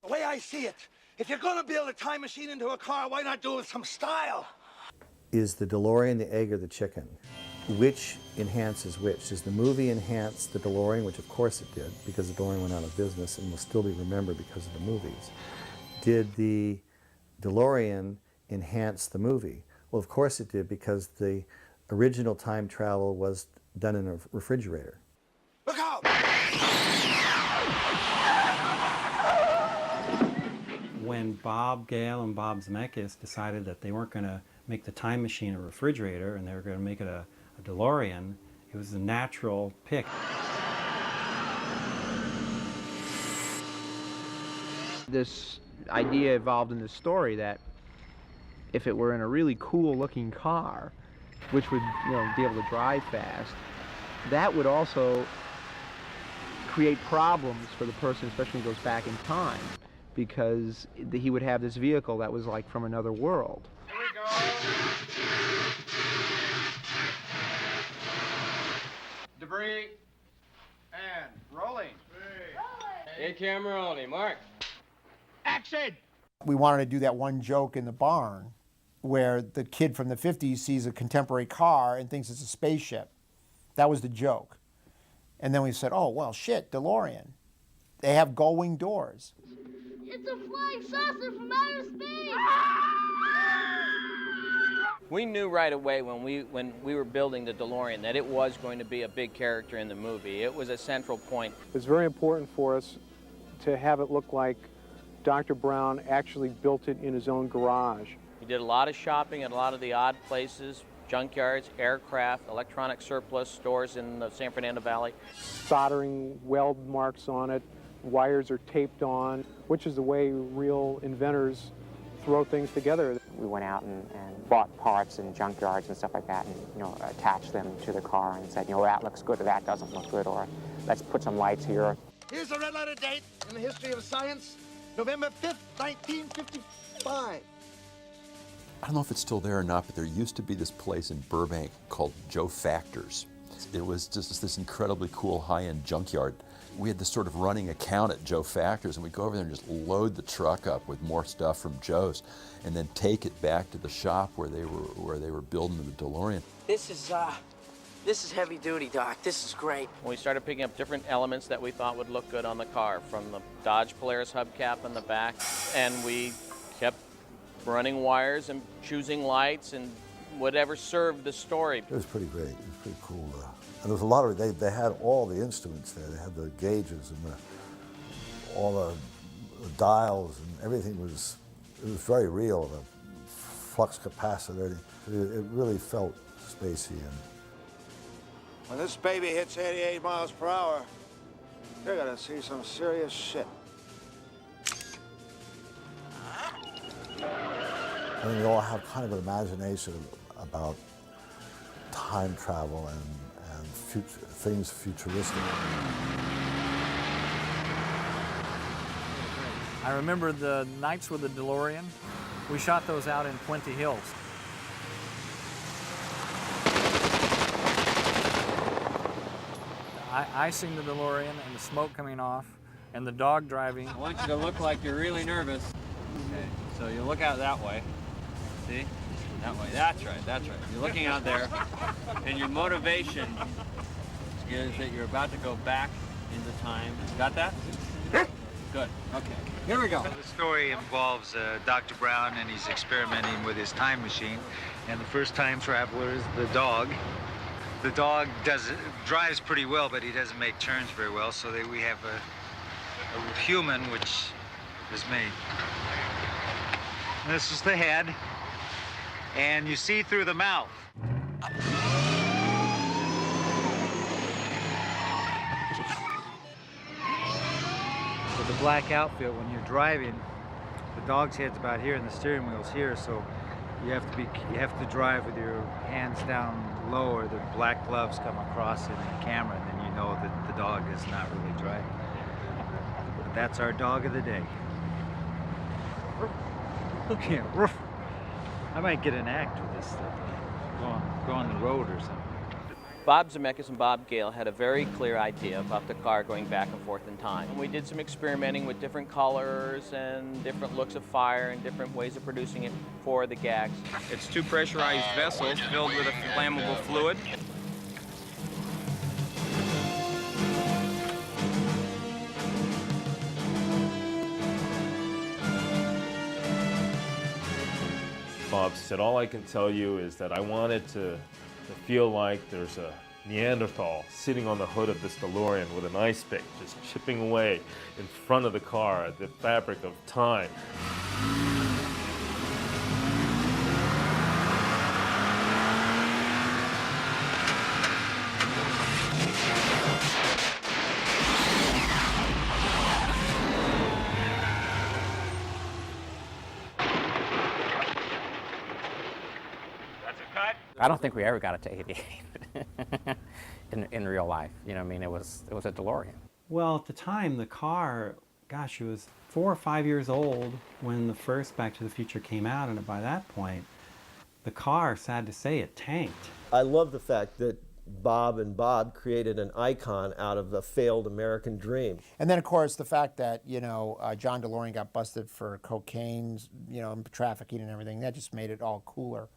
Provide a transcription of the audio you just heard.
The way I see it, if you're gonna build a time machine into a car, why not do it with some style? Is the DeLorean the egg or the chicken? Which enhances which? Does the movie enhance the DeLorean, which of course it did, because the DeLorean went out of business and will still be remembered because of the movies? Did the DeLorean enhance the movie? Well, of course it did, because the original time travel was done in a refrigerator. Look out! When Bob Gale and Bob Zemeckis decided that they weren't going to make the time machine a refrigerator and they were going to make it a DeLorean, it was a natural pick. This idea evolved in the story that if it were in a really cool looking car, which would, be able to drive fast, that would also create problems for the person, especially when he goes back in time, because he would have this vehicle that was like from another world. Here we go. Debris and rolling. Hey, camera rolling. Mark. Action! We wanted to do that one joke in the barn where the kid from the 50s sees a contemporary car and thinks it's a spaceship. That was the joke. And then we said, oh, well, shit, DeLorean. They have gull-wing doors. It's a flying saucer from outer space! We knew right away when we were building the DeLorean that it was going to be a big character in the movie. It was a central point. It's very important for us to have it look like Dr. Brown actually built it in his own garage. He did a lot of shopping at a lot of the odd places, junkyards, aircraft, electronic surplus stores in the San Fernando Valley. Soldering weld marks on it, wires are taped on, which is the way real inventors throw things together. We went out and bought parts in junkyards and stuff like that and, attached them to the car and said, that looks good or that doesn't look good, or let's put some lights here. Here's a red letter date in the history of science, November 5th, 1955. I don't know if it's still there or not, but there used to be this place in Burbank called Joe Factor's. It was just this incredibly cool high-end junkyard. We had this sort of running account at Joe Factor's, and we'd go over there and just load the truck up with more stuff from Joe's, and then take it back to the shop where they were building the DeLorean. This is heavy duty, Doc. This is great. We started picking up different elements that we thought would look good on the car, from the Dodge Polaris hubcap in the back, and we kept running wires and choosing lights and whatever served the story. It was pretty great. It was pretty cool. And there was a lot of, they had all the instruments there. They had the gauges and all the dials, and everything it was very real, the flux capacitor. It really felt spacey. And When this baby hits 88 miles per hour, you're gonna see some serious shit. I mean, they all have kind of an imagination about time travel and things futuristic. I remember the nights with the DeLorean. We shot those out in Puente Hills. Icing the DeLorean and the smoke coming off and the dog driving. I want you to look like you're really nervous. Okay, so you look out that way. See? That way. That's right, that's right. You're looking out there, and your motivation is that you're about to go back into time. Got that? Good. Okay. Here we go. The story involves Dr. Brown, and he's experimenting with his time machine. And the first time traveler is the dog. The dog drives pretty well, but he doesn't make turns very well. So we have a human, which is me. This is the head, and you see through the mouth. With the black outfit, when you're driving, the dog's head's about here and the steering wheel's here, so you have to drive with your hands down low, or the black gloves come across in the camera, and then you know that the dog is not really driving. But that's our dog of the day. Okay, I might get an act with this stuff. Go on the road or something. Bob Zemeckis and Bob Gale had a very clear idea about the car going back and forth in time. We did some experimenting with different colors and different looks of fire and different ways of producing it for the gags. It's two pressurized vessels filled with a flammable fluid. Bob said, all I can tell you is that I wanted to feel like there's a Neanderthal sitting on the hood of this DeLorean with an ice pick just chipping away in front of the car, the fabric of time. I don't think we ever got it to 88 in real life. You know, I mean, it was a DeLorean. Well, at the time, the car, gosh, it was 4 or 5 years old when the first Back to the Future came out, and by that point, the car, sad to say, it tanked. I love the fact that Bob and Bob created an icon out of a failed American dream. And then, of course, the fact that, you know, John DeLorean got busted for cocaine, you know, and trafficking and everything, that just made it all cooler.